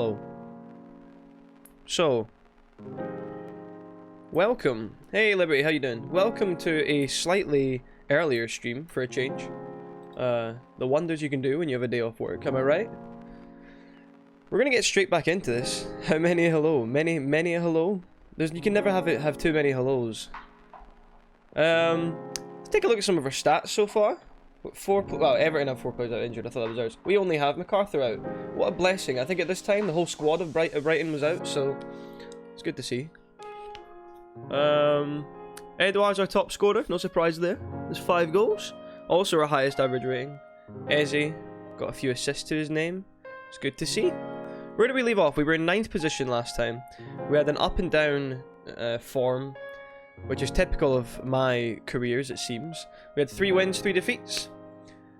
hello. So, welcome. Hey Liberty, how you doing? Welcome to a slightly earlier stream for a change. The wonders you can do when you have a day off work, am I right? We're gonna get straight back into this. How many a hello? Many a hello? You can never have too many hellos. Let's take a look at some of our stats so far. Well, Everton have 4 players out injured. I thought that was ours. We only have MacArthur out. What a blessing. I think at this time the whole squad of Brighton was out, so it's good to see. Edouard's our top scorer. No surprise there. There's 5 goals. Also our highest average rating. Eze got a few assists to his name. It's good to see. Where did we leave off? We were in 9th position last time. We had an up and down form, which is typical of my careers, it seems. We had 3 wins, 3 defeats.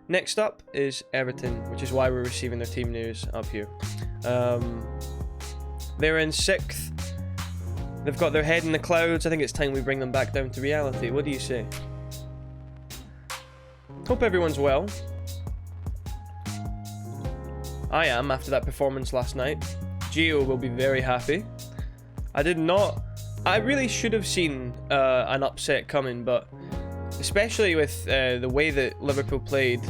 Next up is Everton, which is why we're receiving their team news up here. They're in 6th. They've got their head in the clouds. I think it's time we bring them back down to reality. What do you say? Hope everyone's well. I am, after that performance last night. Gio will be very happy. I really should have seen an upset coming, but especially with the way that Liverpool played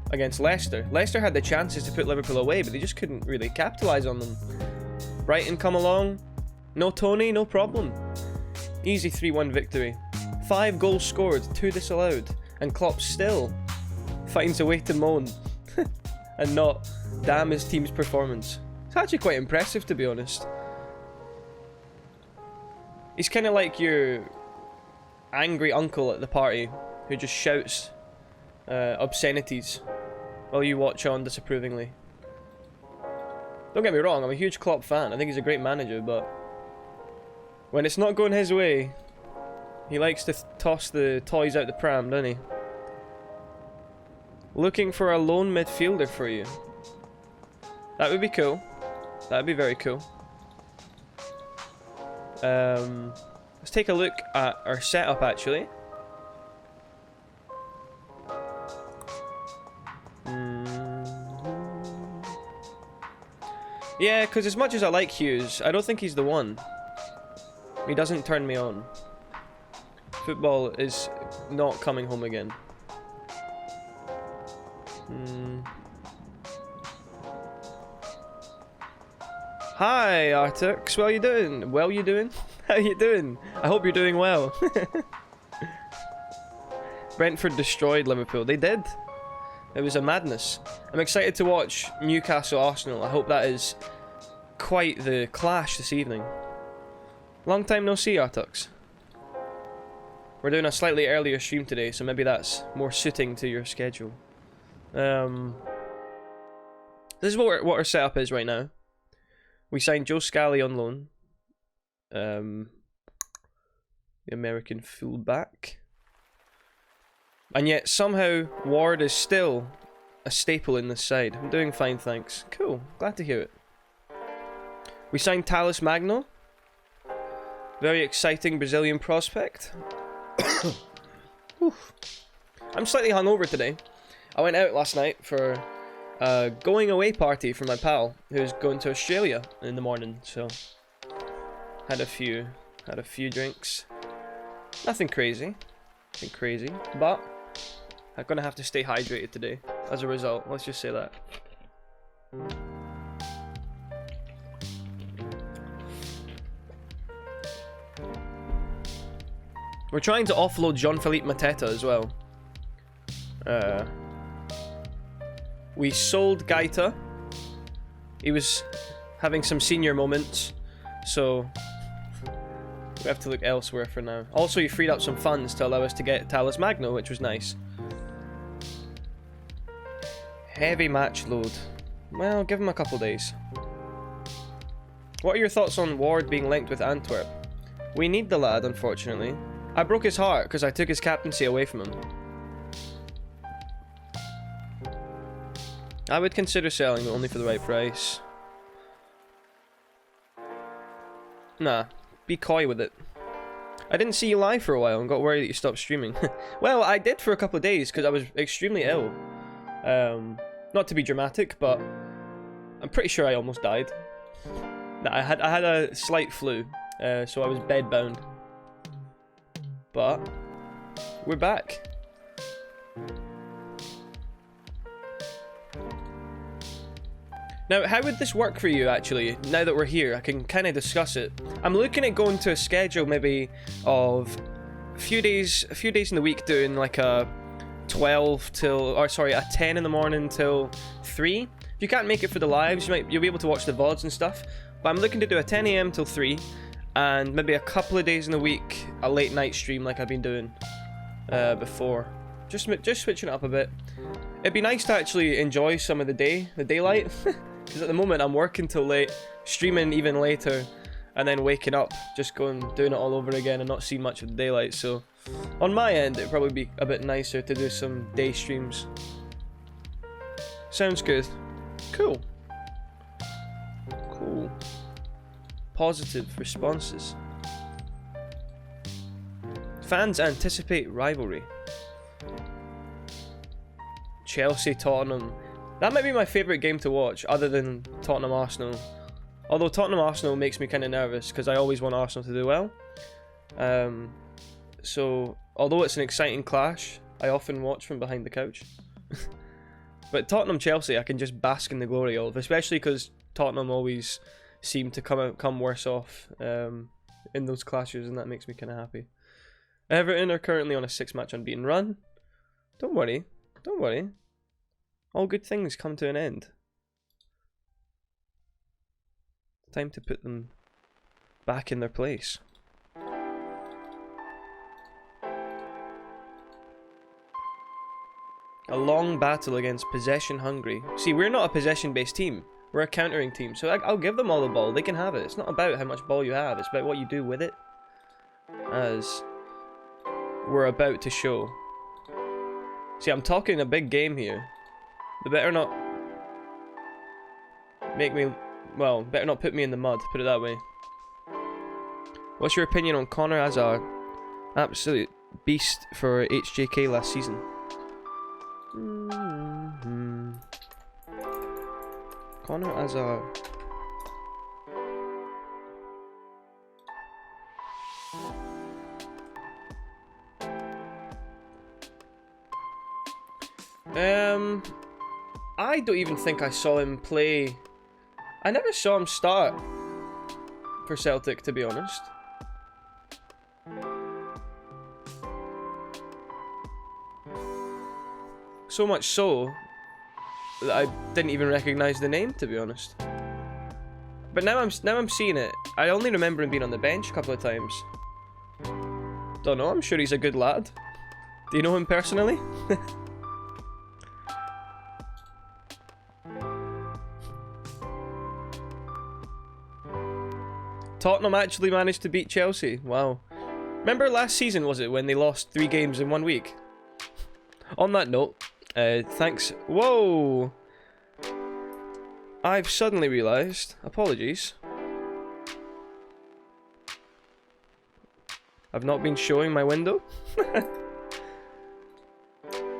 against Leicester. Leicester had the chances to put Liverpool away, but they just couldn't really capitalise on them. Brighton come along. No Tony, no problem. Easy 3-1 victory. 5 goals scored, 2 disallowed. And Klopp still finds a way to moan and not damn his team's performance. It's actually quite impressive, to be honest. He's kind of like your angry uncle at the party who just shouts obscenities while you watch on disapprovingly. Don't get me wrong, I'm a huge Klopp fan. I think he's a great manager, but when it's not going his way, he likes to toss the toys out the pram, doesn't he? Looking for a lone midfielder for you. That would be cool. That would be very cool. Let's take a look at our setup, actually. Yeah, because as much as I like Hughes, I don't think he's the one. He doesn't turn me on. Football is not coming home again. Hi, Artux. Well, you doing? Well, you doing? How you doing? I hope you're doing well. Brentford destroyed Liverpool. They did. It was a madness. I'm excited to watch Newcastle Arsenal. I hope that is quite the clash this evening. Long time no see, Artux. We're doing a slightly earlier stream today, so maybe that's more suiting to your schedule. This is what our setup is right now. We signed Joe Scally on loan. The American fullback. And yet somehow Ward is still a staple in this side. I'm doing fine, thanks. Cool, glad to hear it. We signed Talles Magno. Very exciting Brazilian prospect. I'm slightly hungover today. I went out last night for a going away party for my pal who's going to Australia in the morning, so had a few drinks. Nothing crazy, but I'm gonna have to stay hydrated today as a result. Let's just say that. We're trying to offload Jean-Philippe Mateta as well. We sold Gaeta. He was having some senior moments, so we have to look elsewhere for now. Also, he freed up some funds to allow us to get Talles Magno, which was nice. Heavy match load. Well, give him a couple days. What are your thoughts on Ward being linked with Antwerp? We need the lad, unfortunately. I broke his heart because I took his captaincy away from him. I would consider selling, but only for the right price. Nah, be coy with it. I didn't see you live for a while and got worried that you stopped streaming. Well, I did for a couple of days because I was extremely ill. Not to be dramatic, but I'm pretty sure I almost died. I had a slight flu, so I was bedbound. But we're back. Now, how would this work for you, actually? Now that we're here, I can kind of discuss it. I'm looking at going to a schedule maybe of a few days in the week doing like a 10 in the morning till 3. If you can't make it for the lives, you'll be able to watch the VODs and stuff. But I'm looking to do a 10 AM till 3, and maybe a couple of days in the week, a late night stream like I've been doing before. Just switching it up a bit. It'd be nice to actually enjoy some of the daylight. Because at the moment I'm working till late, streaming even later, and then waking up, just doing it all over again and not seeing much of the daylight. So on my end, it'd probably be a bit nicer to do some day streams. Sounds good. Cool. Cool. Positive responses. Fans anticipate rivalry. Chelsea, Tottenham. That might be my favourite game to watch, other than Tottenham Arsenal. Although Tottenham Arsenal makes me kind of nervous, because I always want Arsenal to do well. So, although it's an exciting clash, I often watch from behind the couch. But Tottenham Chelsea, I can just bask in the glory of, especially because Tottenham always seem to come worse off in those clashes, and that makes me kind of happy. Everton are currently on a 6-match unbeaten run. Don't worry. Don't worry. All good things come to an end. Time to put them back in their place. A long battle against possession hungry. See, we're not a possession based team. We're a countering team. So I'll give them all the ball. They can have it. It's not about how much ball you have. It's about what you do with it. As we're about to show. See, I'm talking a big game here. They better not better not put me in the mud, put it that way. What's your opinion on Connor Hazard? Absolute beast for HJK last season. Connor Hazard. I don't even think I saw him play. I never saw him start for Celtic, to be honest. So much so that I didn't even recognise the name, to be honest. But now I'm seeing it. I only remember him being on the bench a couple of times. Don't know. I'm sure he's a good lad. Do you know him personally? Tottenham actually managed to beat Chelsea. Wow. Remember last season, was it, when they lost 3 games in 1 week? On that note, thanks. Whoa! I've suddenly realised. Apologies. I've not been showing my window.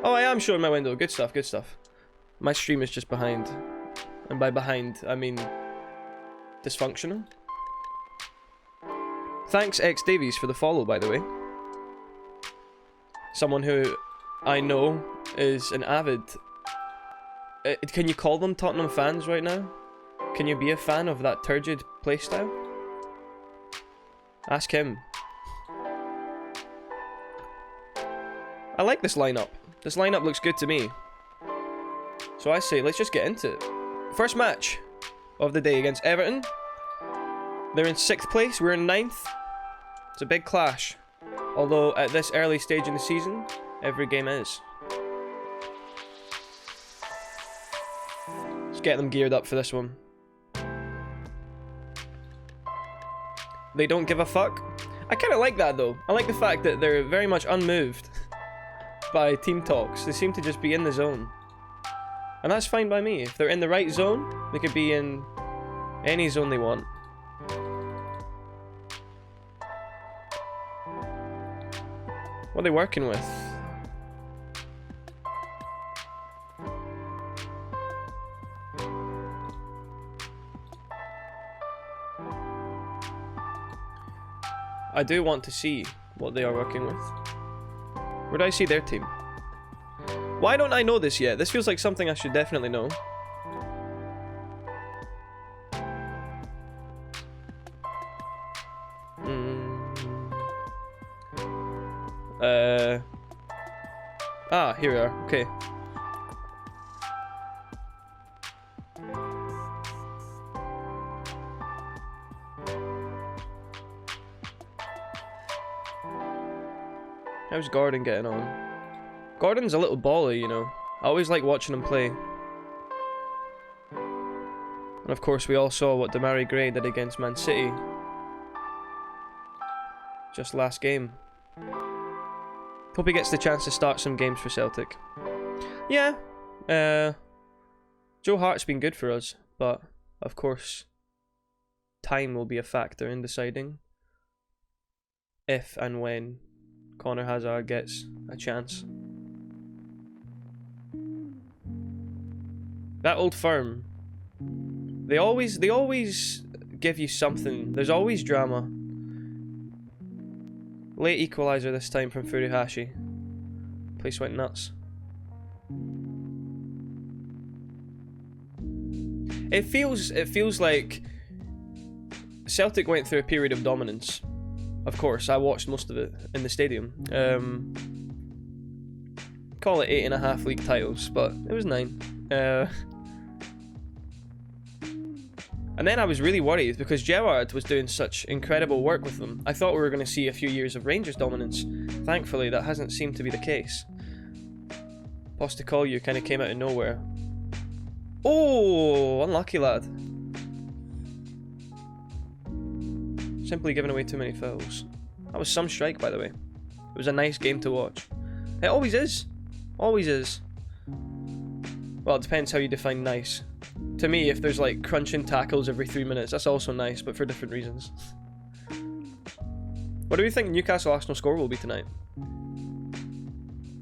Oh, I am showing my window. Good stuff, good stuff. My stream is just behind. And by behind, I mean dysfunctional. Thanks, X Davies, for the follow, by the way. Someone who I know is an avid... can you call them Tottenham fans right now? Can you be a fan of that turgid playstyle? Ask him. I like this lineup. This lineup looks good to me. So I say, let's just get into it. First match of the day against Everton. They're in 6th place, we're in 9th. It's a big clash. Although at this early stage in the season, every game is. Let's get them geared up for this one. They don't give a fuck. I kind of like that though. I like the fact that they're very much unmoved by team talks. They seem to just be in the zone. And that's fine by me. If they're in the right zone, they could be in any zone they want. What are they working with? I do want to see what they are working with. Where do I see their team? Why don't I know this yet? This feels like something I should definitely know. Ah, here we are. Okay. How's Gordon getting on? Gordon's a little baller, you know. I always like watching him play. And of course, we all saw what Demarai Gray did against Man City. Just last game. Hope he gets the chance to start some games for Celtic. Yeah. Joe Hart's been good for us, but of course, time will be a factor in deciding if and when Connor Hazard gets a chance. That Old Firm, they always give you something. There's always drama. Late equaliser this time from Furuhashi. Place went nuts. It feels like Celtic went through a period of dominance. Of course, I watched most of it in the stadium. Call it 8.5 league titles, but it was 9. And then I was really worried because Gerrard was doing such incredible work with them. I thought we were going to see a few years of Rangers dominance. Thankfully, that hasn't seemed to be the case. Postecoglou kind of came out of nowhere. Oh, unlucky lad. Simply giving away too many fouls. That was some strike, by the way. It was a nice game to watch. It always is. Always is. Well, it depends how you define nice. To me, if there's like crunching tackles every 3 minutes, that's also nice, but for different reasons. What do we think Newcastle Arsenal score will be tonight?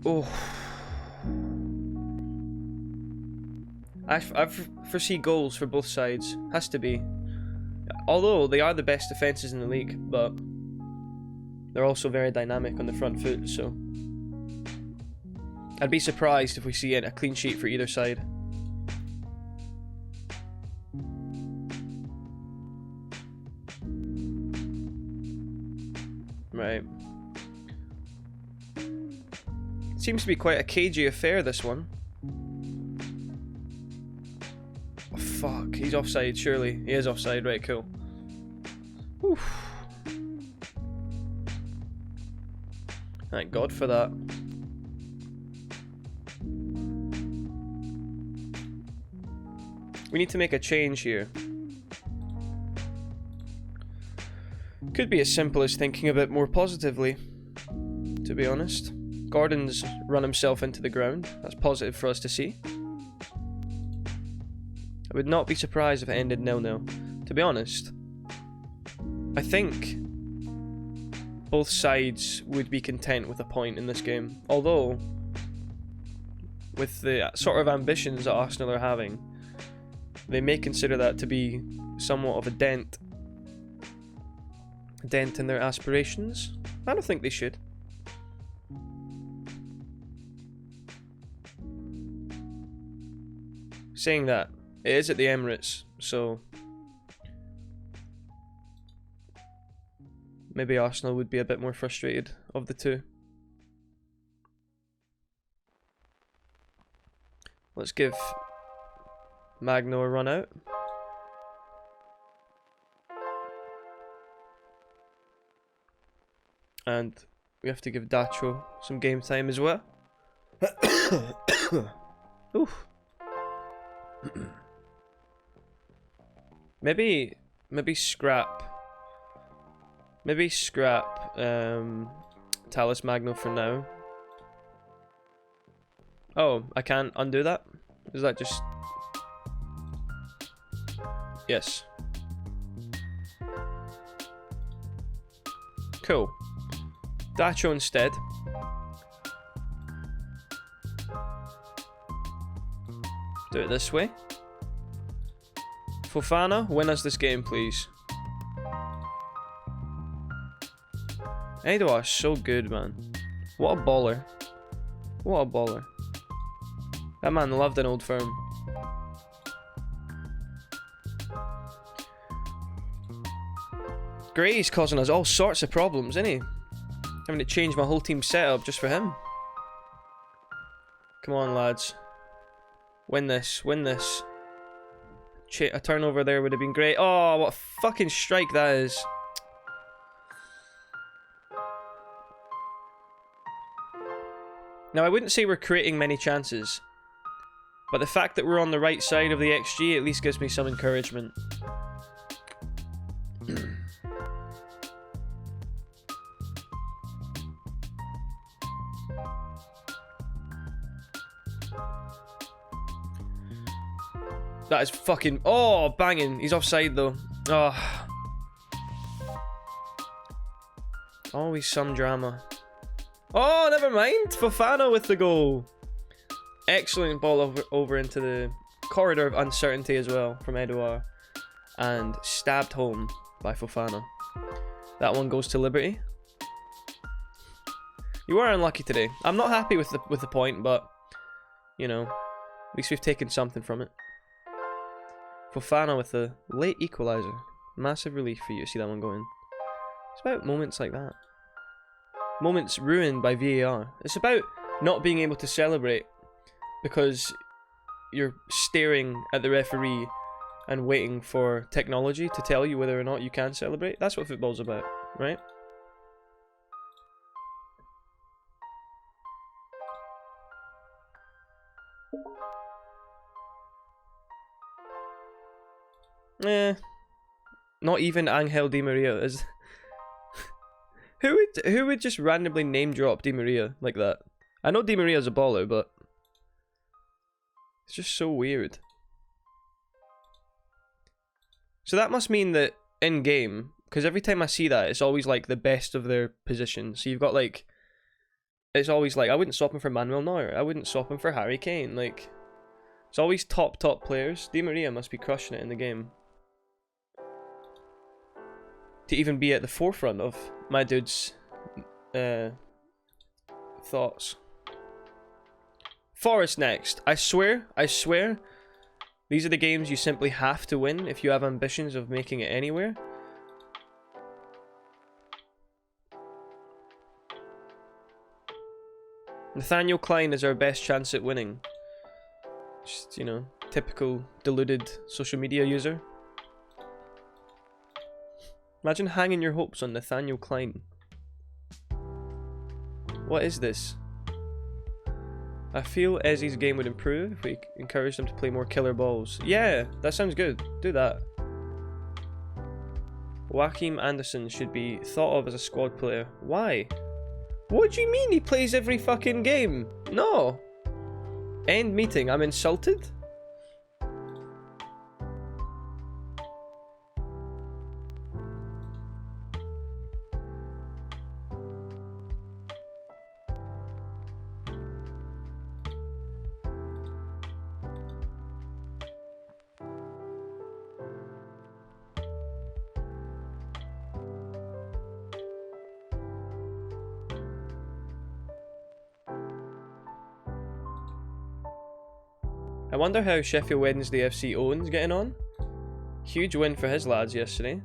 Oh. I foresee goals for both sides. Has to be. Although they are the best defences in the league, but they're also very dynamic on the front foot, so I'd be surprised if we see a clean sheet for either side. Right. Seems to be quite a cagey affair, this one. Oh, fuck, he's offside, surely. He is offside, right, cool. Oof. Thank God for that. We need to make a change here. Could be as simple as thinking a bit more positively, to be honest. Gordon's run himself into the ground. That's positive for us to see. I would not be surprised if it ended 0-0. To be honest, I think both sides would be content with a point in this game. Although, with the sort of ambitions that Arsenal are having, they may consider that to be somewhat of a dent in their aspirations. I don't think they should. Saying that, it is at the Emirates, so maybe Arsenal would be a bit more frustrated of the two. Let's give Magno a run out. And we have to give Dacho some game time as well. Oof. Maybe scrap Talus Magno for now. Oh, I can't undo that? Is that just... Yes. Cool. Dacho instead. Do it this way. Fofana, win us this game, please. Edouard is so good, man. What a baller. What a baller. That man loved an old firm. Gray's causing us all sorts of problems, isn't he? Having to change my whole team setup just for him. Come on, lads. Win this. Win this. A turnover there would have been great. Oh, what a fucking strike that is. Now, I wouldn't say we're creating many chances, but the fact that we're on the right side of the XG at least gives me some encouragement. That is fucking... Oh, banging. He's offside, though. Oh. Always some drama. Oh, never mind. Fofana with the goal. Excellent ball over into the corridor of uncertainty as well from Edouard. And stabbed home by Fofana. That one goes to Liberty. You were unlucky today. I'm not happy with the point, but, you know, at least we've taken something from it. Fofana with the late equaliser. Massive relief for you to see that one go in. It's about moments like that. Moments ruined by VAR. It's about not being able to celebrate because you're staring at the referee and waiting for technology to tell you whether or not you can celebrate. That's what football's about, right? Not even Angel Di Maria is. Who would just randomly name drop Di Maria like that? I know Di Maria's a baller, but it's just so weird. So that must mean that in game, because every time I see that, it's always like the best of their position. So you've got like, it's always like, I wouldn't swap him for Manuel Neuer. I wouldn't swap him for Harry Kane. Like, it's always top players. Di Maria must be crushing it in the game. To even be at the forefront of my dude's thoughts. Forest next. I swear, these are the games you simply have to win if you have ambitions of making it anywhere. Nathaniel Klein is our best chance at winning. Just, you know, typical deluded social media user. Imagine hanging your hopes on Nathaniel Klein. What is this? I feel Ezzy's game would improve if we encouraged him to play more killer balls. Yeah, that sounds good. Do that. Joachim Anderson should be thought of as a squad player. Why? What do you mean he plays every fucking game? No. End meeting. I'm insulted? I wonder how Sheffield Wednesday FC Owen's getting on. Huge win for his lads yesterday.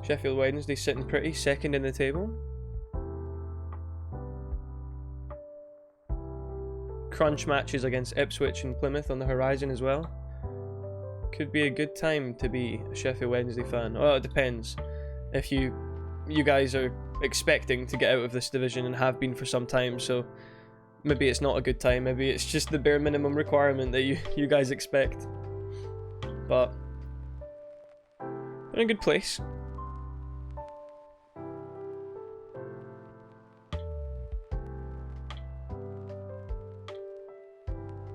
Sheffield Wednesday sitting pretty, second in the table. Crunch matches against Ipswich and Plymouth on the horizon as well. Could be a good time to be a Sheffield Wednesday fan. Well, it depends. If you guys are expecting to get out of this division and have been for some time, so maybe it's not a good time. Maybe it's just the bare minimum requirement that you guys expect. But they're in a good place.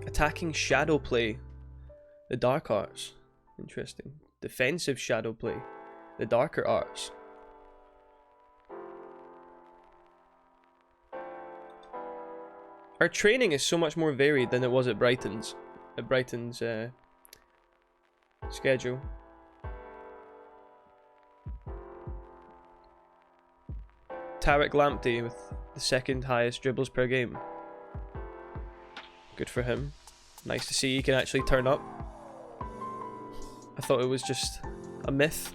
Attacking shadow play, the dark arts. Interesting. Defensive shadow play, the darker arts. Our training is so much more varied than it was at Brighton's. Schedule. Tarek Lamptey with the second highest dribbles per game. Good for him. Nice to see he can actually turn up. I thought it was just a myth.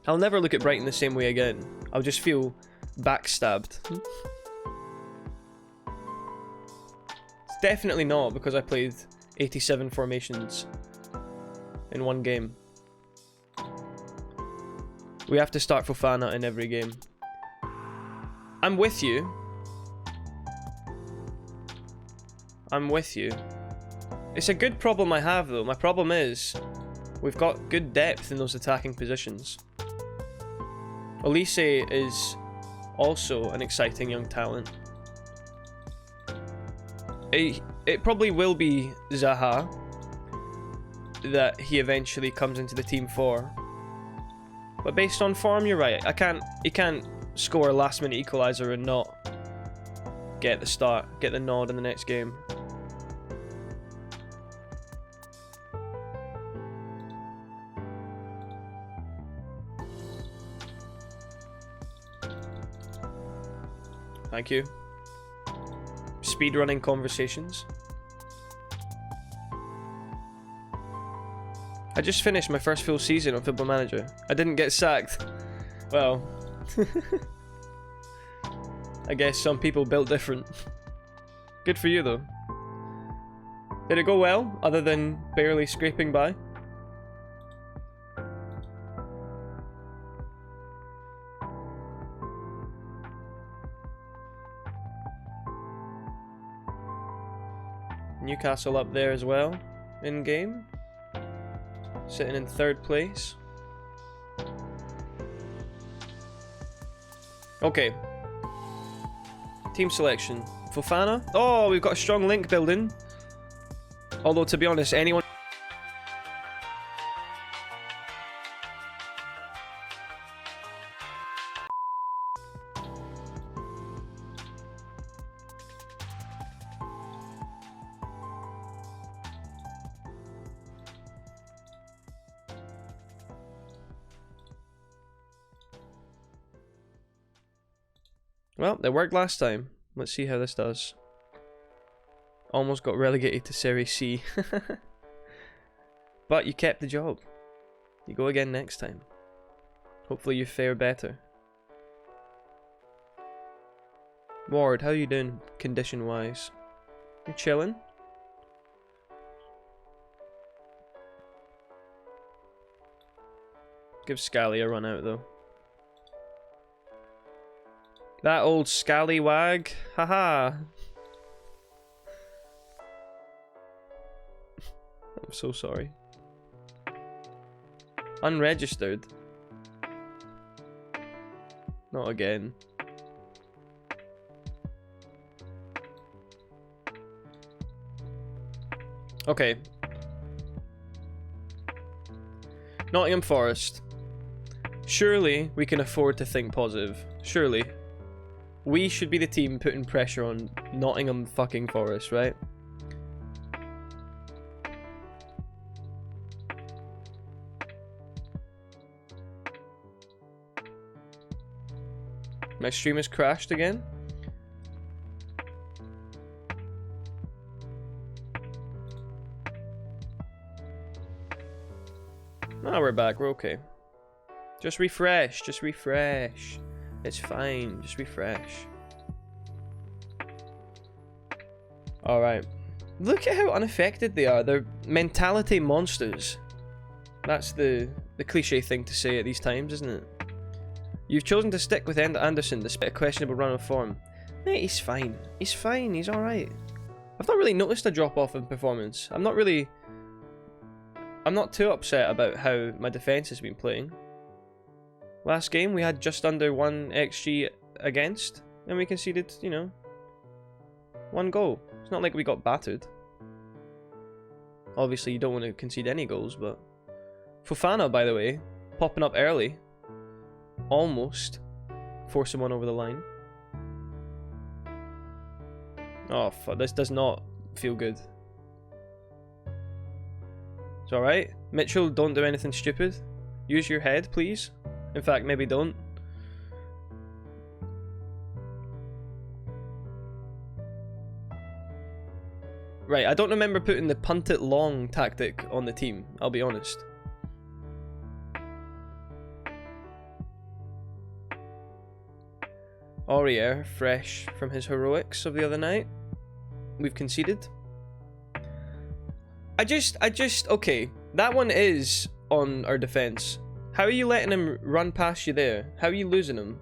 I'll never look at Brighton the same way again. I'll just feel backstabbed. It's definitely not because I played 87 formations in one game. We have to start Fofana in every game. I'm with you. I'm with you. It's a good problem I have though. My problem is we've got good depth in those attacking positions. Elise is also an exciting young talent. It probably will be Zaha that he eventually comes into the team for. But based on form, you're right. He can't score a last minute equaliser and not get the nod in the next game. Thank you. Speedrunning conversations. I just finished my first full season of Football Manager. I didn't get sacked. Well, I guess some people built different. Good for you though. Did it go well, other than barely scraping by? Newcastle up there as well, in game. Sitting in third place. Okay. Team selection. Fofana. Oh, we've got a strong link building. Although, to be honest, anyone... Well, it worked last time. Let's see how this does. Almost got relegated to Serie C. But you kept the job. You go again next time. Hopefully you fare better. Ward, how you doing condition-wise? You chilling? Give Scally a run out though. That old scallywag. Haha. I'm so sorry. Unregistered. Not again. Okay. Nottingham Forest. Surely we can afford to think positive. Surely. We should be the team putting pressure on Nottingham fucking Forest, right? My stream has crashed again. No, we're back. We're okay. Just refresh. Just refresh. It's fine. Just refresh. Alright. Look at how unaffected they are. They're mentality monsters. That's the cliche thing to say at these times, isn't it? You've chosen to stick with Anderson despite a questionable run of form. Mate, he's fine. He's fine. He's alright. I've not really noticed a drop-off in performance. I'm not too upset about how my defence has been playing. Last game we had just under 1 XG against, and we conceded, you know, 1 goal. It's not like we got battered. Obviously you don't want to concede any goals, but... Fofana, by the way, popping up early. Almost force someone over the line. Oh, fuck, this does not feel good. It's alright. Mitchell, don't do anything stupid. Use your head, please. In fact, maybe don't. Right, I don't remember putting the punt it long tactic on the team, I'll be honest. Aurier, fresh from his heroics of the other night. We've conceded. Okay, that one is on our defense. How are you letting him run past you there? How are you losing him?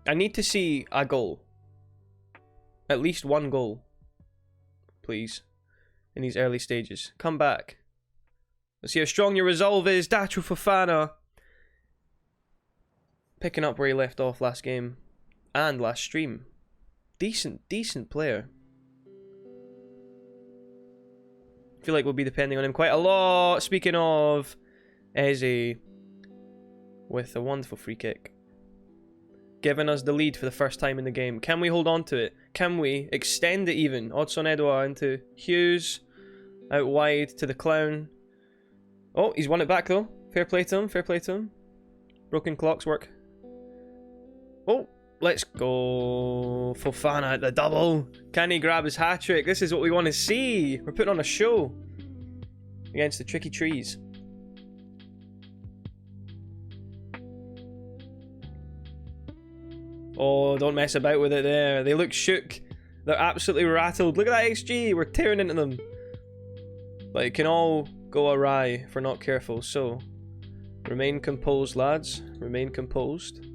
I need to see a goal. At least one goal. Please. In these early stages. Come back. Let's see how strong your resolve is. Dacho Fofana. Picking up where he left off last game. And last stream. Decent player. I feel like we'll be depending on him quite a lot. Speaking of, Eze with a wonderful free kick. Giving us the lead for the first time in the game. Can we hold on to it? Can we extend it even? Odson Edouard into Hughes. Out wide to the clown. Oh, he's won it back though. Fair play to him, fair play to him. Broken clocks work. Oh, let's go. Fofana at the double. Can he grab his hat-trick? This is what we want to see. We're putting on a show against the tricky trees. Oh, don't mess about with it there. They look shook. They're absolutely rattled. Look at that XG. We're tearing into them. But it can all go awry if we're not careful. So, remain composed, lads. Remain composed.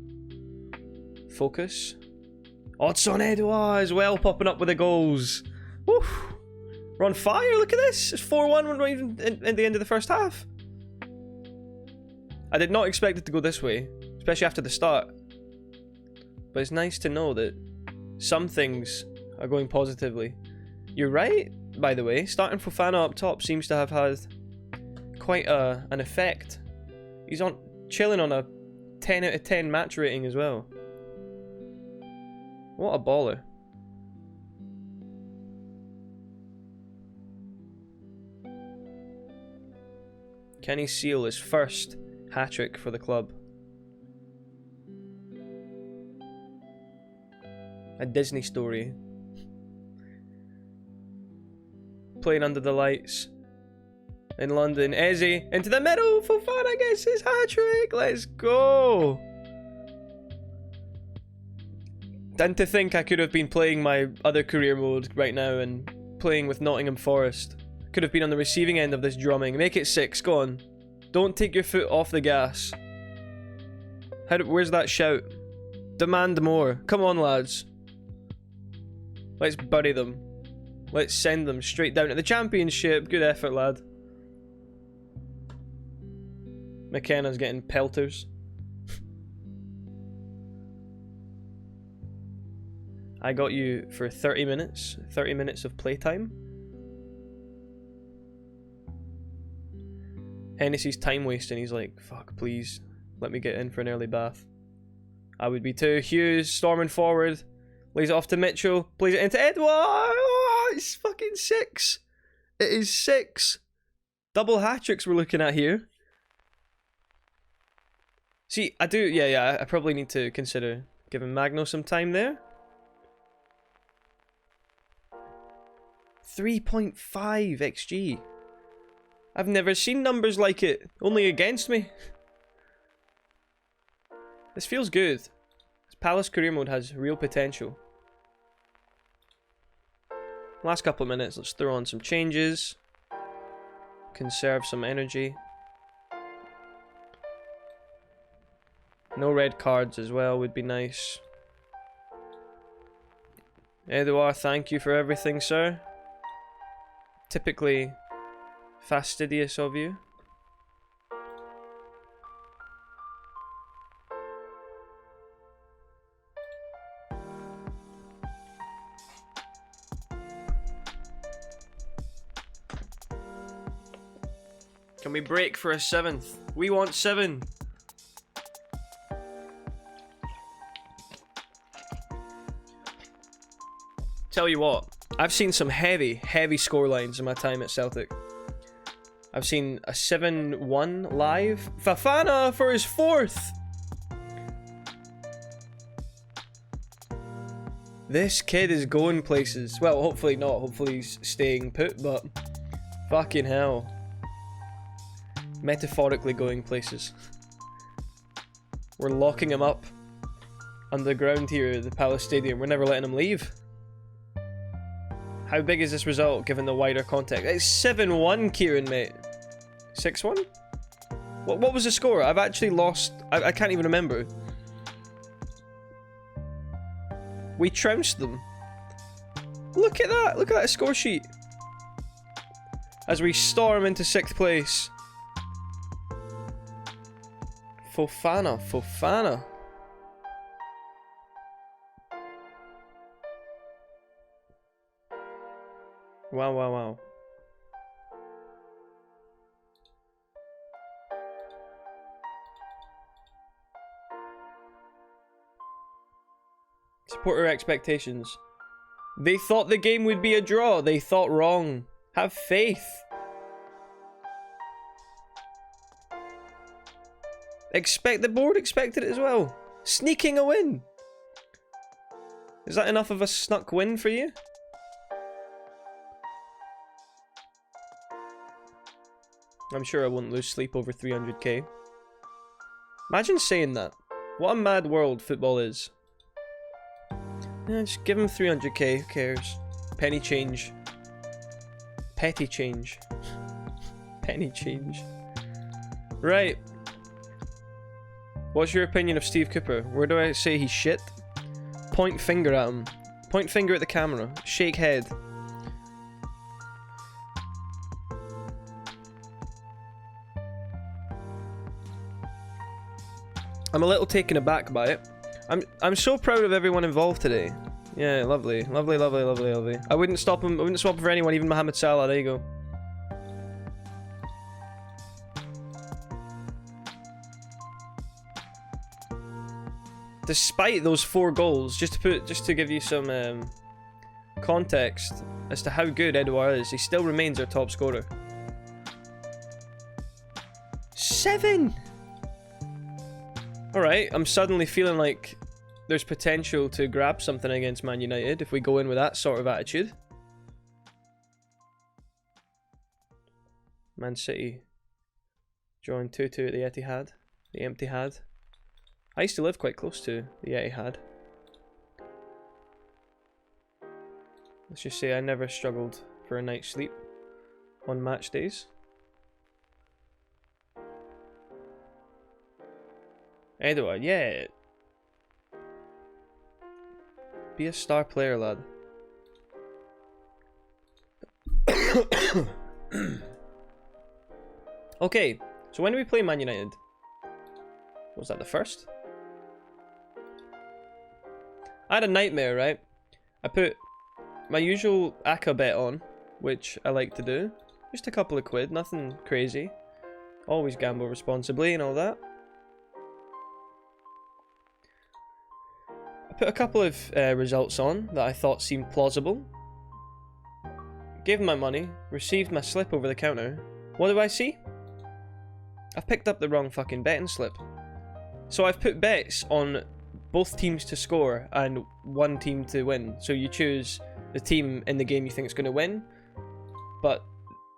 Focus. Odson Edouard as well, popping up with the goals. Woof. We're on fire. Look at this. It's 4-1. We're not even in the end of the first half. I did not expect it to go this way, especially after the start. But it's nice to know that some things are going positively. You're right, by the way. Starting Fofana up top seems to have had quite an effect. He's chilling on a 10 out of 10 match rating as well. What a baller. Can he seal his first hat-trick for the club? A Disney story. Playing under the lights in London. Eze into the middle. Fofana gets his hat-trick. Let's go. And to think I could have been playing my other career mode right now and playing with Nottingham Forest. Could have been on the receiving end of this drumming. Make it 6. Go on. Don't take your foot off the gas. Where's that shout? Demand more. Come on, lads. Let's bury them. Let's send them straight down to the championship. Good effort, lad. McKenna's getting pelters. I got you for 30 minutes. 30 minutes of playtime. Hennessy's time wasting. He's like, fuck, please. Let me get in for an early bath. I would be too. Hughes storming forward. Lays it off to Mitchell. Plays it into Edouard. Oh, it's fucking 6. It is 6. Double hat-tricks we're looking at here. See, I do... Yeah, I probably need to consider giving Magno some time there. 3.5 XG. I've never seen numbers like it. Only against me. This feels good. This Palace Career Mode has real potential. Last couple of minutes, let's throw on some changes. Conserve some energy. No red cards as well would be nice. Edouard, thank you for everything, sir. Typically fastidious of you. Can we break for a 7th? We want 7. Tell you what, I've seen some heavy score lines in my time at Celtic. I've seen a 7-1 live. Fafana for his 4th! This kid is going places. Well, hopefully not. Hopefully he's staying put, but fucking hell. Metaphorically going places. We're locking him up underground here at the Palace Stadium. We're never letting him leave. How big is this result given the wider context? It's 7-1, Kieran, mate. 6-1? What was the score? I've actually lost. I can't even remember. We trounced them. Look at that. Look at that score sheet. As we storm into 6th place. Fofana. Fofana. Wow, wow, wow. Supporter expectations. They thought the game would be a draw. They thought wrong. Have faith. The board expected it as well. Sneaking a win. Is that enough of a snuck win for you? I'm sure I won't lose sleep over 300k. Imagine saying that. What a mad world football is. Yeah, just give him 300k, who cares? Penny change. Petty change. Penny change. Right. What's your opinion of Steve Cooper? Where do I say he's shit? Point finger at him. Point finger at the camera. Shake head. I'm a little taken aback by it. I'm so proud of everyone involved today. Yeah, lovely. Lovely, lovely, lovely, lovely. I wouldn't stop him. I wouldn't swap him for anyone, even Mohamed Salah. There you go. Despite those 4 goals, just to give you some context as to how good Edouard is, he still remains our top scorer. 7! Alright, I'm suddenly feeling like there's potential to grab something against Man United if we go in with that sort of attitude. Man City drawing 2-2 at the Etihad. The empty had. I used to live quite close to the Etihad. Let's just say I never struggled for a night's sleep on match days. Edouard, yeah. Be a star player, lad. Okay, so when do we play Man United? Was that the first? I had a nightmare, right? I put my usual ACCA bet on, which I like to do. Just a couple of quid, nothing crazy. Always gamble responsibly and all that. I put a couple of results on that I thought seemed plausible. Gave them my money, received my slip over the counter. What do I see? I've picked up the wrong fucking betting slip. So I've put bets on both teams to score and one team to win. So you choose the team in the game you think is going to win, but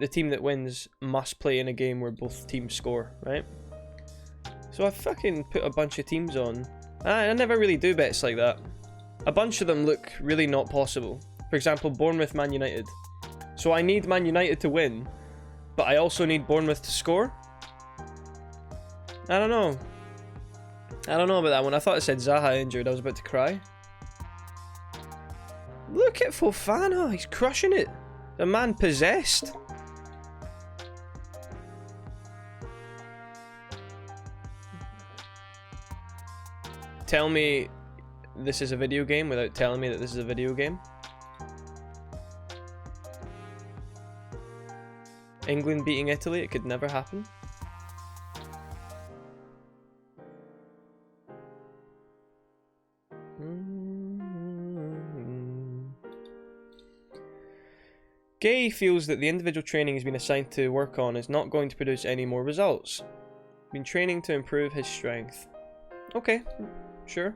the team that wins must play in a game where both teams score, right? So I fucking put a bunch of teams on. I never really do bets like that. A bunch of them look really not possible. For example, Bournemouth, Man United. So I need Man United to win, but I also need Bournemouth to score. I don't know. I don't know about that one. I thought it said Zaha injured. I was about to cry. Look at Fofana. He's crushing it. The man possessed. Tell me this is a video game without telling me that this is a video game. England beating Italy, it could never happen. Gay feels that the individual training he's been assigned to work on is not going to produce any more results. Been training to improve his strength. Okay, sure.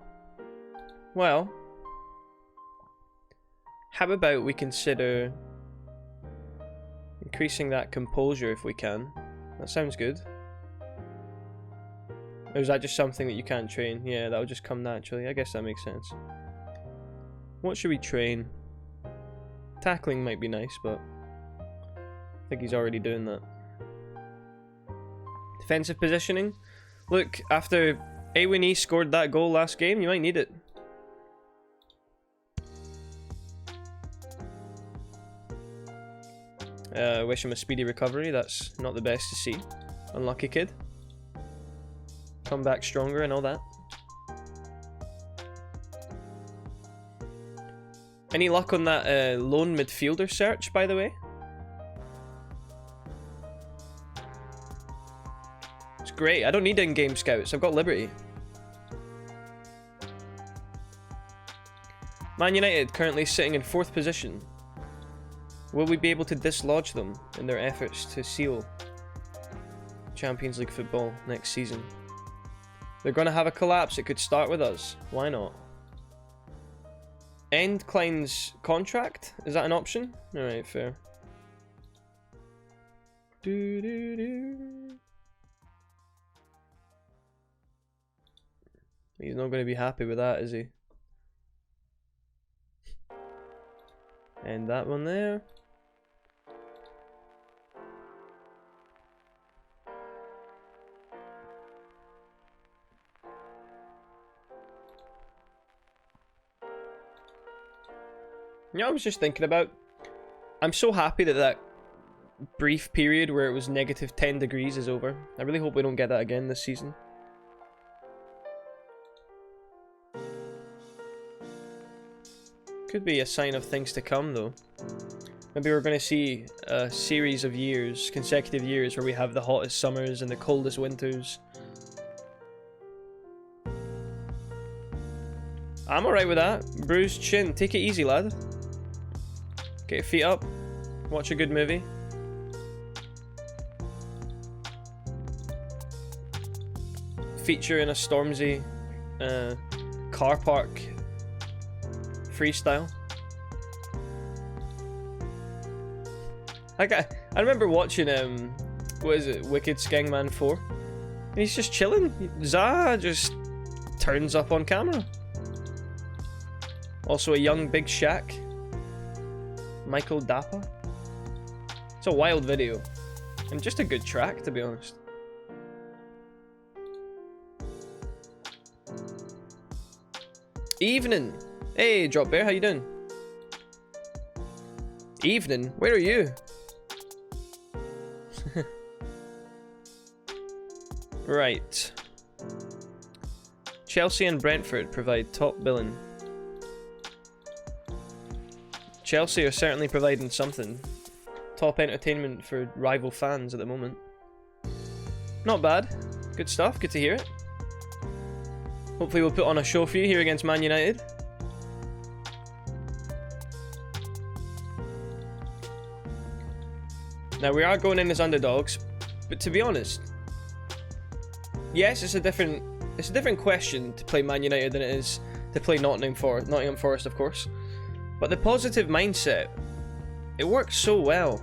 Well, how about we consider increasing that composure if we can? That sounds good. Or is that just something that you can't train? Yeah, that would just come naturally. I guess that makes sense. What should we train? Tackling might be nice, but I think he's already doing that. Defensive positioning? Look, after Awini scored that goal last game, you might need it. Wish him a speedy recovery. That's not the best to see. Unlucky kid. Come back stronger and all that. Any luck on that lone midfielder search, by the way? It's great. I don't need in-game scouts. I've got Liberty. Man United currently sitting in 4th position. Will we be able to dislodge them in their efforts to seal Champions League football next season? They're going to have a collapse. It could start with us. Why not? End Klein's contract? Is that an option? Alright, fair. He's not going to be happy with that, is he? And that one there. You know, I was just thinking about, I'm so happy that that brief period where it was negative 10 degrees is over. I really hope we don't get that again this season. Could be a sign of things to come though. Maybe we're going to see a series of years, consecutive years, where we have the hottest summers and the coldest winters. I'm alright with that. Bruised chin. Take it easy, lad. Get your feet up. Watch a good movie. Feature in a Stormzy car park freestyle. I remember watching what is it, Wicked Skengman 4, and he's just chilling. Za just turns up on camera. Also a young Big Shaq. Michael Dappa. It's a wild video. And just a good track, to be honest. Evening. Hey, Drop Bear, how you doing? Evening? Where are you? Right. Chelsea and Brentford provide top billing. Chelsea are certainly providing something. Top entertainment for rival fans at the moment. Not bad. Good stuff. Good to hear it. Hopefully we'll put on a show for you here against Man United. Now we are going in as underdogs, but to be honest, yes, it's a different question to play Man United than it is to play Nottingham Forest, of course. But the positive mindset, it works so well.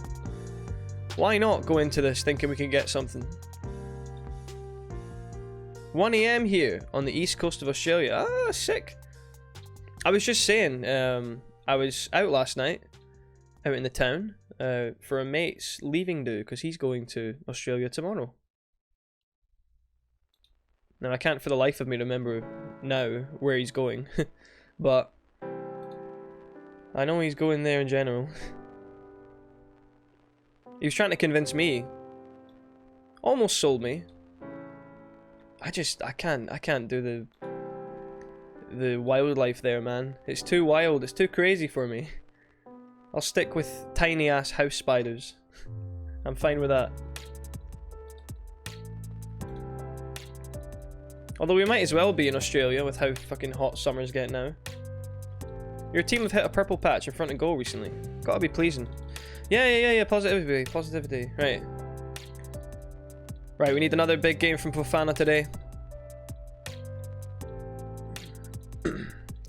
Why not go into this thinking we can get something? 1 AM here on the east coast of Australia. Ah, sick. I was just saying, I was out last night, out in the town, for a mate's leaving do, because he's going to Australia tomorrow. Now, I can't for the life of me remember now where he's going, but I know he's going there in general. He was trying to convince me. Almost sold me. I can't do the wildlife there, man. It's too wild, it's too crazy for me. I'll stick with tiny ass house spiders. I'm fine with that. Although we might as well be in Australia with how fucking hot summers get now. Your team have hit a purple patch in front of goal recently. Gotta be pleasing. Yeah. Positivity. Right. Right, we need another big game from Fofana today.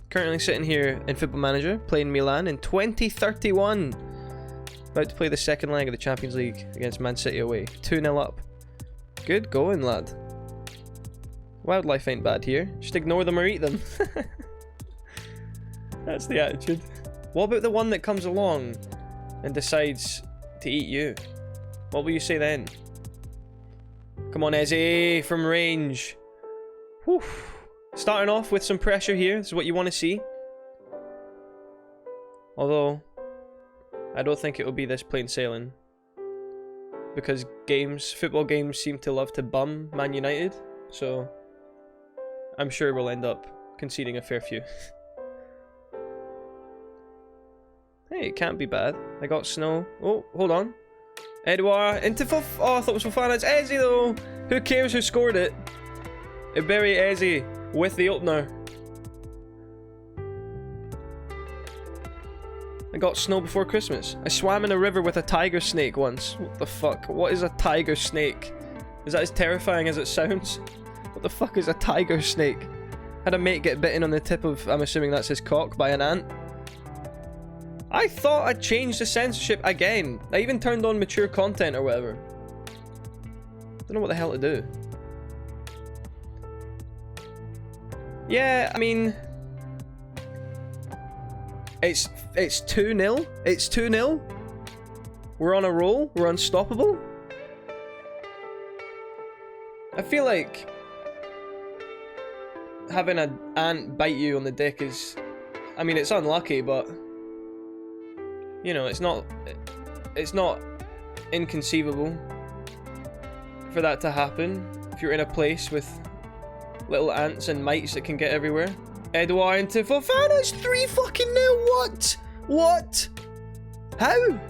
Currently sitting here in Football Manager, playing Milan in 2031. About to play the second leg of the Champions League against Man City away. 2-0 up. Good going, lad. Wildlife ain't bad here. Just ignore them or eat them. That's the attitude. What about the one that comes along and decides to eat you? What will you say then? Come on, Eze, from range. Whew. Starting off with some pressure here. This is what you want to see. Although, I don't think it will be this plain sailing. Because football games seem to love to bum Man United. So, I'm sure we'll end up conceding a fair few. Hey, it can't be bad. I got snow. Oh, hold on. Edouard into Oh, I thought it was Fofana. It's Eze though. Who cares who scored it? Iberi Eze with the opener. I got snow before Christmas. I swam in a river with a tiger snake once. What the fuck? What is a tiger snake? Is that as terrifying as it sounds? What the fuck is a tiger snake? Had a mate get bitten on the tip of, I'm assuming that's his cock, by an ant. I thought I'd changed the censorship again. I even turned on mature content or whatever. Don't know what the hell to do. Yeah, I mean... It's 2-0. It's 2-0. We're on a roll. We're unstoppable. I feel like having an ant bite you on the dick is... I mean, it's unlucky, but... You know, it's not inconceivable for that to happen if you're in a place with little ants and mites that can get everywhere. Edouard into Fofana, it's 3 fucking 0. What? What? How?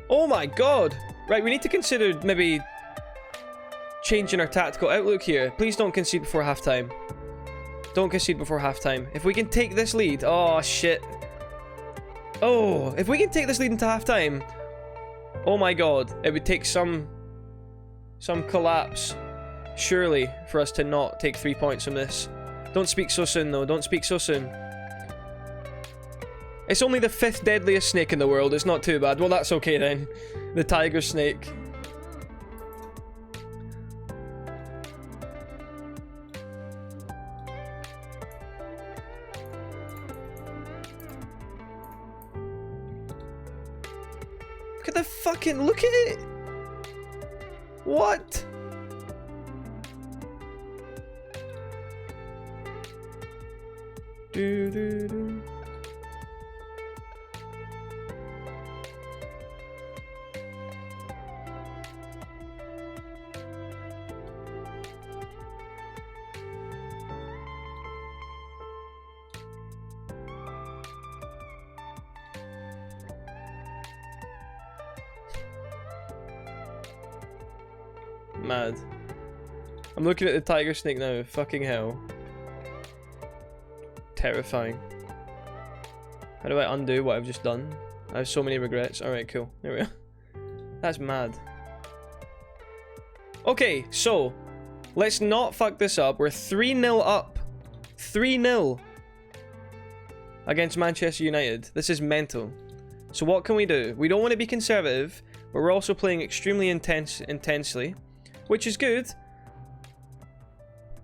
Oh my god. Right, we need to consider maybe changing our tactical outlook here. Please don't concede before halftime. Don't concede before halftime. If we can take this lead, oh shit. Oh, if we can take this lead into halftime, oh my god, it would take some collapse, surely, for us to not take 3 points from this. Don't speak so soon, though. Don't speak so soon. It's only the 5th deadliest snake in the world. It's not too bad. Well, that's okay then. The tiger snake. Look at the fucking... Look at it! What? Do do do. Mad. I'm looking at the tiger snake now. Fucking hell. Terrifying. How do I undo what I've just done? I have so many regrets. Alright, cool. There we go. That's mad. Okay, so let's not fuck this up. We're 3-0 up. 3-0 against Manchester United. This is mental. So what can we do? We don't want to be conservative, but we're also playing extremely intensely, which is good.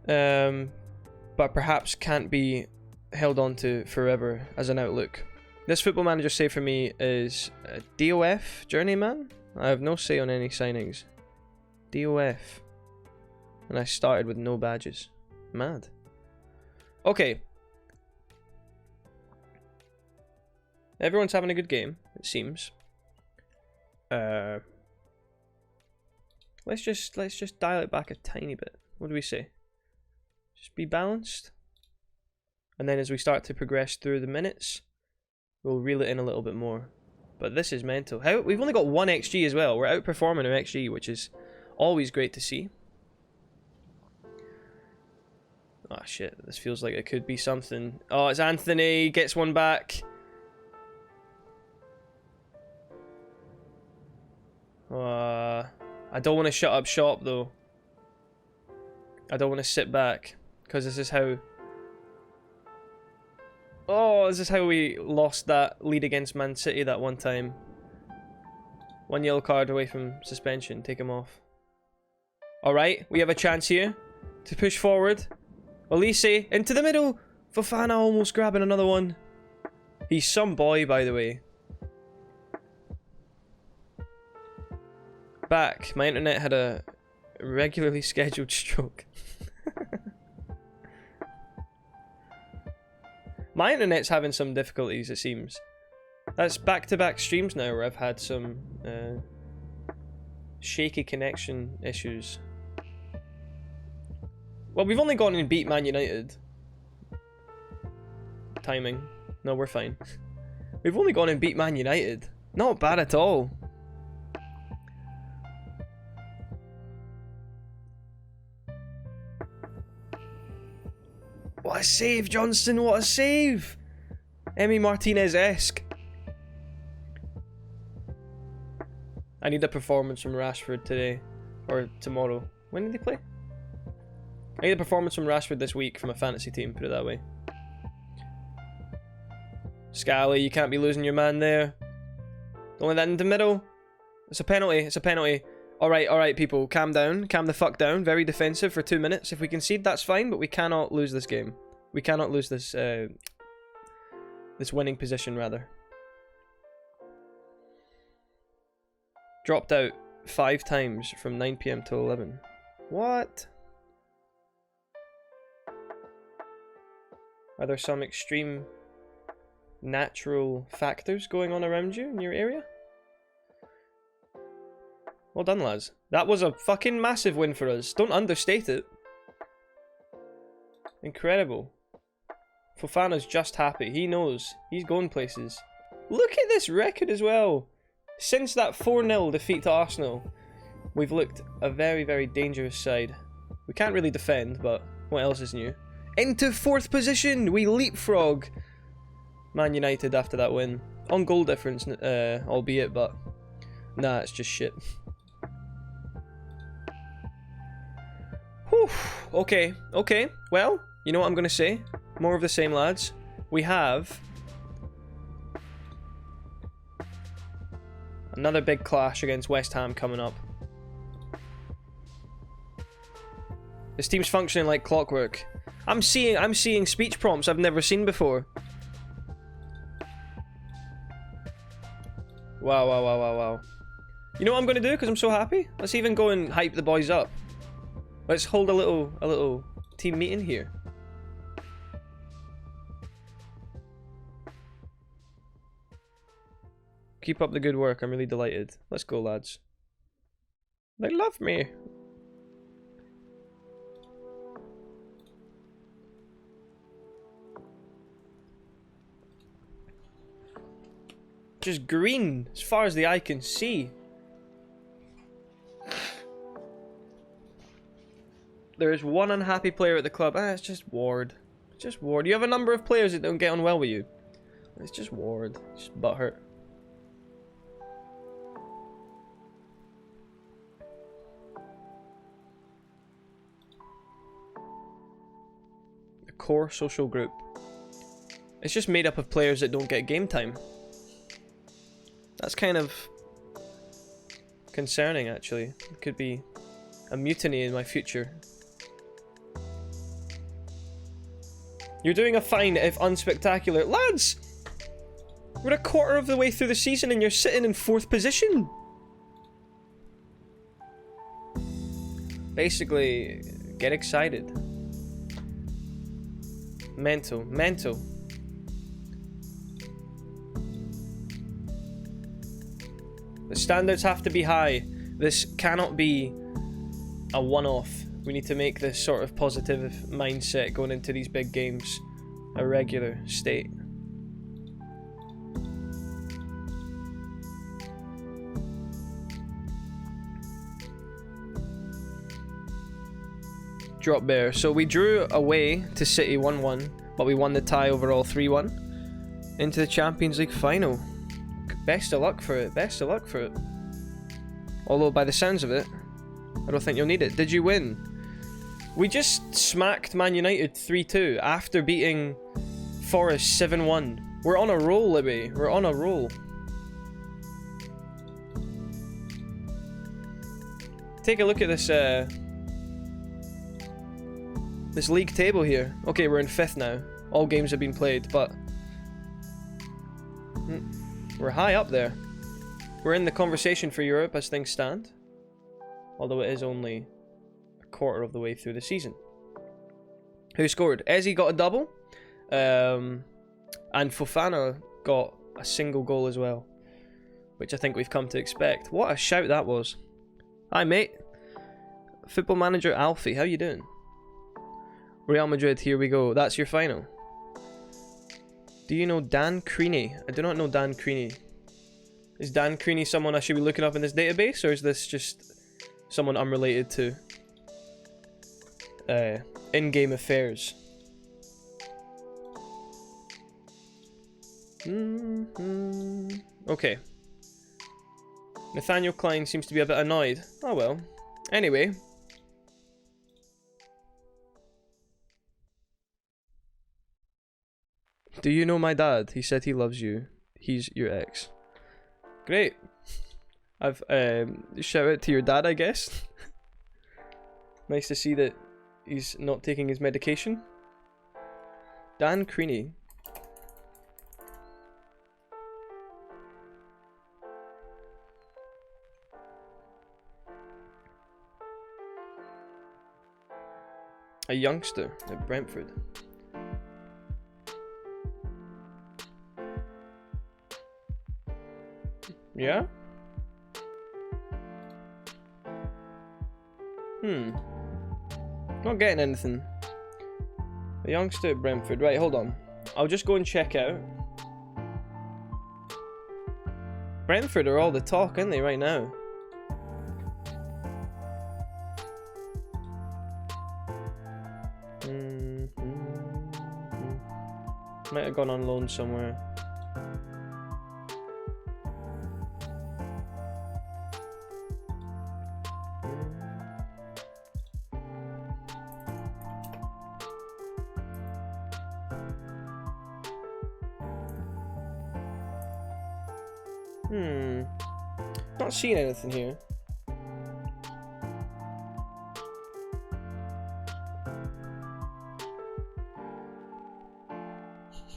But perhaps can't be held on to forever as an outlook. This Football Manager save for me is DOF Journeyman. I have no say on any signings. DOF. And I started with no badges. Mad. Okay. Everyone's having a good game, it seems. Let's just dial it back a tiny bit. What do we say? Just be balanced. And then as we start to progress through the minutes, we'll reel it in a little bit more. But this is mental. We've only got 1 XG as well. We're outperforming our XG, which is always great to see. Oh shit, this feels like it could be something. Oh, it's Anthony, gets one back. I don't want to shut up shop though. I don't want to sit back, because this is how... Oh, this is how we lost that lead against Man City that one time. 1 yellow card away from suspension, take him off. Alright, we have a chance here to push forward. Elise into the middle. Fofana almost grabbing another one. He's some boy, by the way. Back. My internet had a regularly scheduled stroke. My internet's having some difficulties, it seems. That's back-to-back streams now where I've had some shaky connection issues. Well, we've only gone and beat Man United. Timing. No, we're fine. We've only gone and beat Man United. Not bad at all. What a save, Johnston! What a save! Emi Martinez-esque. I need a performance from Rashford today. Or tomorrow. When did they play? I need a performance from Rashford this week from a fantasy team, put it that way. Scally, you can't be losing your man there. Don't let that in the middle. It's a penalty, it's a penalty. Alright, people, calm down. Calm the fuck down. Very defensive for 2 minutes. If we concede, that's fine, but we cannot lose this game. We cannot lose this, this winning position, rather. Dropped out 5 times from 9 PM to 11. What? Are there some extreme natural factors going on around you in your area? Well done, lads. That was a fucking massive win for us. Don't understate it. Incredible. Fofana's just happy. He knows. He's going places. Look at this record as well. Since that 4-0 defeat to Arsenal, we've looked a very, very dangerous side. We can't really defend, but what else is new? Into 4th position! We leapfrog Man United after that win. On goal difference, albeit, but... Nah, it's just shit. Whew. Okay. Well, you know what I'm going to say? More of the same, lads. We have... another big clash against West Ham coming up. This team's functioning like clockwork. I'm seeing speech prompts I've never seen before. Wow. You know what I'm gonna do because I'm so happy? Let's even go and hype the boys up. Let's hold a little team meeting here. Keep up the good work, I'm really delighted. Let's go, lads. They love me. Just green as far as the eye can see. There is one unhappy player at the club. It's just Ward. It's just Ward. You have a number of players that don't get on well with you. It's just Ward. It's just butthurt. The core social group. It's just made up of players that don't get game time. That's kind of concerning, actually. It could be a mutiny in my future. You're doing a fine if unspectacular. Lads! We're a quarter of the way through the season and you're sitting in 4th position. Basically, get excited. Mental. The standards have to be high. This cannot be a one-off. We need to make this sort of positive mindset going into these big games a regular state. drop bear. So we drew away to City 1-1, but we won the tie overall 3-1 into the Champions League final. Best of luck for it. Best of luck for it. Although by the sounds of it, I don't think you'll need it. Did you win? We just smacked Man United 3-2 after beating Forest 7-1. We're on a roll, Libby. We're on a roll. Take a look at this this league table here. Okay, we're in 5th now. All games have been played, but we're high up there. We're in the conversation for Europe as things stand. Although it is only a quarter of the way through the season. Who scored? Eze got a double. And Fofana got a single goal as well. Which I think we've come to expect. What a shout that was. Hi mate. Football Manager Alfie, how you doing? Real Madrid, here we go. That's your final. Do you know Dan Creaney? I do not know Dan Creaney. Is Dan Creaney someone I should be looking up in this database, or is this just someone unrelated to in-game affairs? Okay. Nathaniel Klein seems to be a bit annoyed. Oh well. Anyway. Do you know my dad? He said he loves you. He's your ex. Great. I've shout out to your dad, I guess. Nice to see that he's not taking his medication. Dan Creaney. A youngster at Brentford. Yeah? Not getting anything. A youngster at Brentford. Right, hold on. I'll just go and check out. Brentford are all the talk, aren't they, right now? Might have gone on loan somewhere. Not seeing anything here.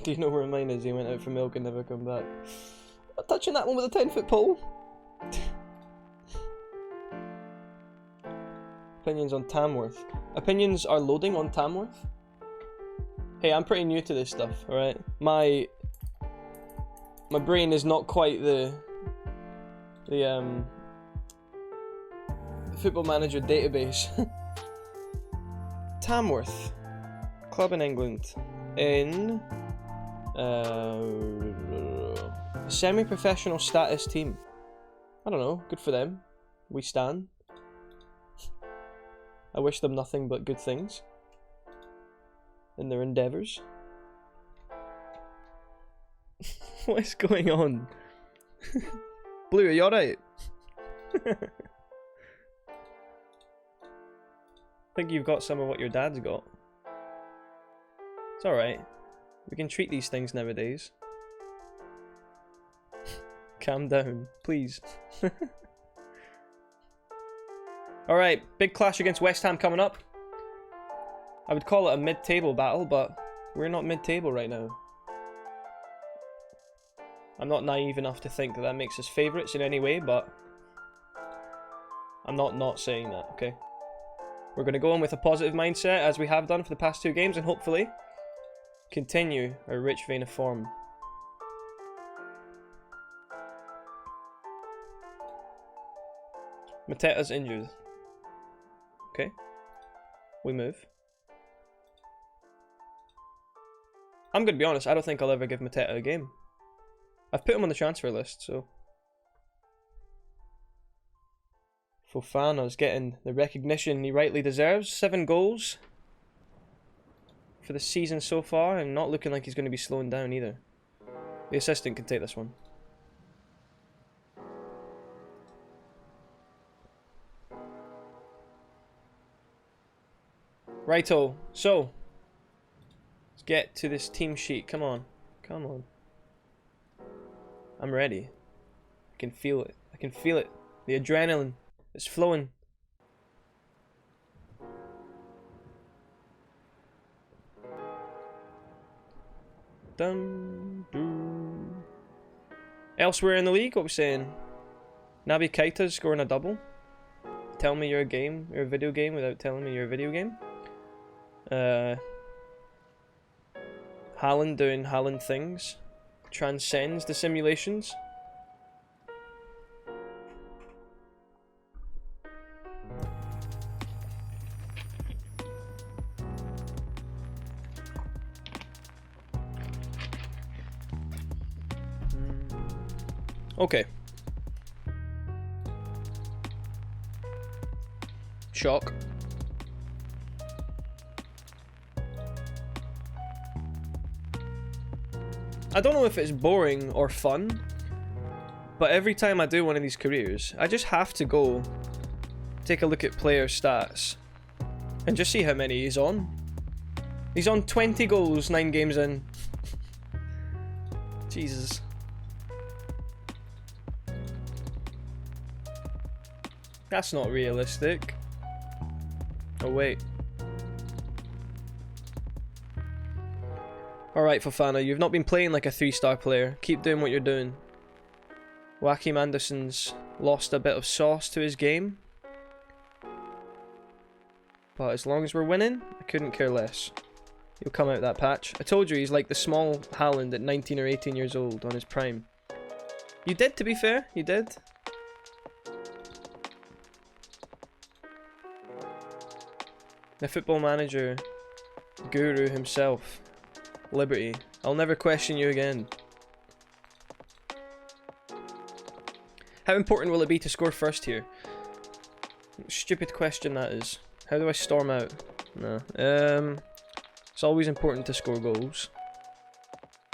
Do you know where mine is? He went out for milk and never come back. Not touching that one with a 10-foot pole. Opinions on Tamworth. Opinions are loading on Tamworth. Hey, I'm pretty new to this stuff, alright? My brain is not quite the Football Manager database. Tamworth. Club in England. In semi-professional status team. I don't know, good for them. We stan. I wish them nothing but good things in their endeavours. What is going on? Blue, are you alright? I think you've got some of what your dad's got. It's alright. We can treat these things nowadays. Calm down, please. Alright, big clash against West Ham coming up. I would call it a mid-table battle, but we're not mid-table right now. I'm not naive enough to think that that makes us favourites in any way, but I'm not saying that, okay? We're going to go in with a positive mindset, as we have done for the past 2 games, and hopefully continue our rich vein of form. Mateta's injured. Okay. We move. I'm going to be honest, I don't think I'll ever give Mateta a game. I've put him on the transfer list, so... Fofana's getting the recognition he rightly deserves. 7 goals for the season so far, and not looking like he's going to be slowing down either. The assistant can take this one. Righto, so let's get to this team sheet. Come on, come on. I'm ready. I can feel it. I can feel it. The adrenaline is flowing. Dun, dun. Elsewhere in the league, what are we saying? Naby Keita's scoring a double. Tell me you're a video game without telling me you're a video game. Haaland doing Haaland things. Transcends the simulations. Okay. Shock. I don't know if it's boring or fun, but every time I do one of these careers, I just have to go take a look at player stats and just see how many he's on. He's on 20 goals, 9 games in. Jesus. That's not realistic. Oh wait. Alright Fofana, you've not been playing like a 3-star player. Keep doing what you're doing. Joachim Andersen's lost a bit of sauce to his game. But as long as we're winning, I couldn't care less. He'll come out that patch. I told you he's like the small Haaland at 19 or 18 years old on his prime. You did, to be fair. You did. The football manager guru himself. Liberty. I'll never question you again. How important will it be to score first here? Stupid question that is. How do I storm out? No. It's always important to score goals.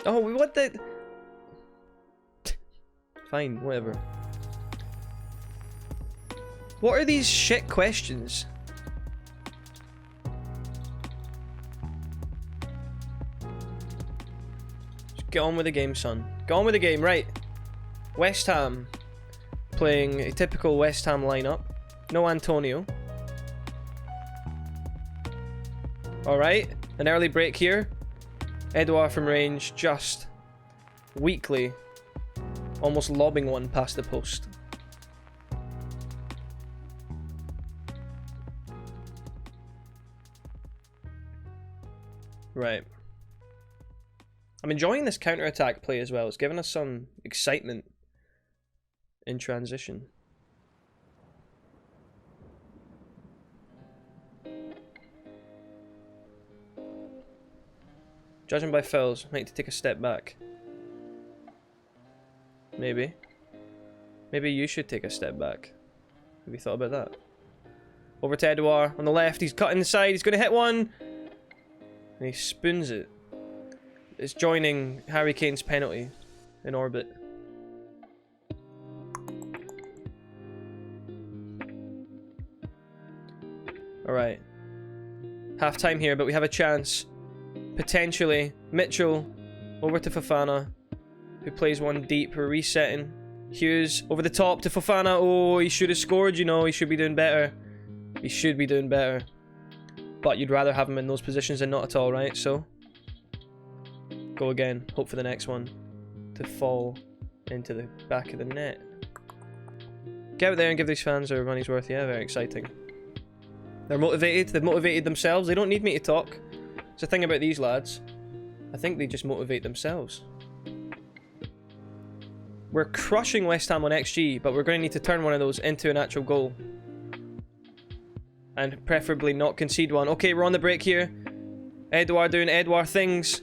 Oh, what the... Fine, whatever. What are these shit questions? Get on with the game, son. Get on with the game, right. West Ham. Playing a typical West Ham lineup. No Antonio. Alright, an early break here. Edouard from range, just weakly. Almost lobbing one past the post. Right. I'm enjoying this counter-attack play as well. It's giving us some excitement in transition. Judging by fouls, might need to take a step back. Maybe. Maybe you should take a step back. Have you thought about that? Over to Edouard on the left. He's cutting the side. He's going to hit one. And he spoons it. It's joining Harry Kane's penalty in orbit. Alright. Half time here, but we have a chance. Potentially. Mitchell over to Fofana, who plays one deep. We're resetting. Hughes over the top to Fofana. Oh, he should have scored, you know. He should be doing better. He should be doing better. But you'd rather have him in those positions than not at all, right? So, go again. Hope for the next one to fall into the back of the net. Get out there and give these fans their money's worth. Yeah, very exciting. They're motivated. They've motivated themselves. They don't need me to talk. It's the thing about these lads. I think they just motivate themselves. We're crushing West Ham on XG, but we're going to need to turn one of those into an actual goal. And preferably not concede one. Okay, we're on the break here. Edouard doing Edouard things.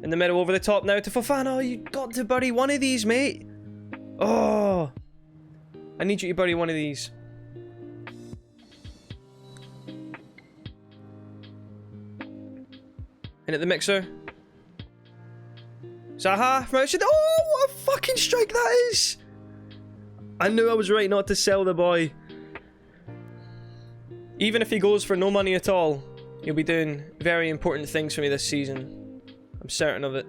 In the middle, over the top now to Fofana. Oh, you got to bury one of these, mate. Oh. I need you to bury one of these. In at the mixer. Zaha from outside. Oh, what a fucking strike that is! I knew I was right not to sell the boy. Even if he goes for no money at all, he'll be doing very important things for me this season. I'm certain of it.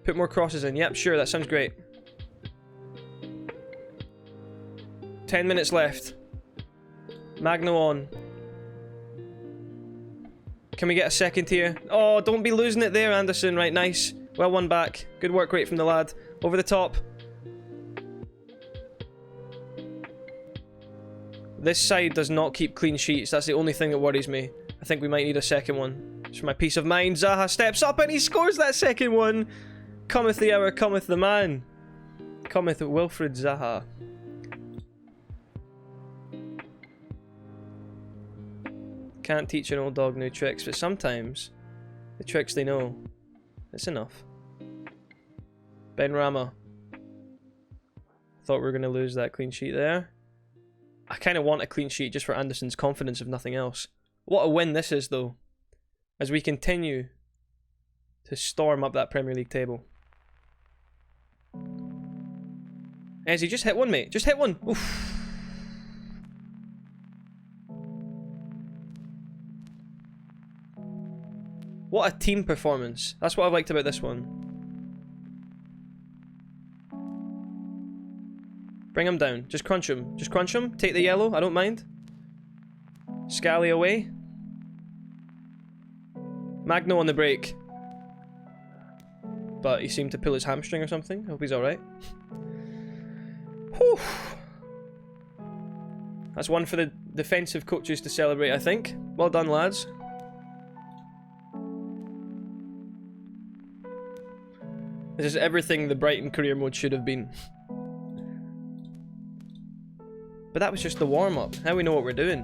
Put more crosses in. Yep, sure, that sounds great. 10 minutes left. Magno on. Can we get a second here? Oh, don't be losing it there, Anderson. Right, nice. Well won back. Good work rate from the lad. Over the top. This side does not keep clean sheets. That's the only thing that worries me. I think we might need a second one. Just for my peace of mind. Zaha steps up and he scores that second one. Cometh the hour, cometh the man. Cometh Wilfred Zaha. Can't teach an old dog new tricks, but sometimes the tricks they know, it's enough. Ben Rama. Thought we were going to lose that clean sheet there. I kind of want a clean sheet just for Anderson's confidence, if nothing else. What a win this is, though, as we continue to storm up that Premier League table. Ezzy, just hit one, mate. Just hit one. Oof. What a team performance. That's what I've liked about this one. Bring him down. Just crunch him. Just crunch him. Take the yellow. I don't mind. Scally away. Magno on the break. But he seemed to pull his hamstring or something. Hope he's alright. Whew. That's one for the defensive coaches to celebrate, I think. Well done, lads. This is everything the Brighton Career mode should have been. But that was just the warm-up. Now we know what we're doing.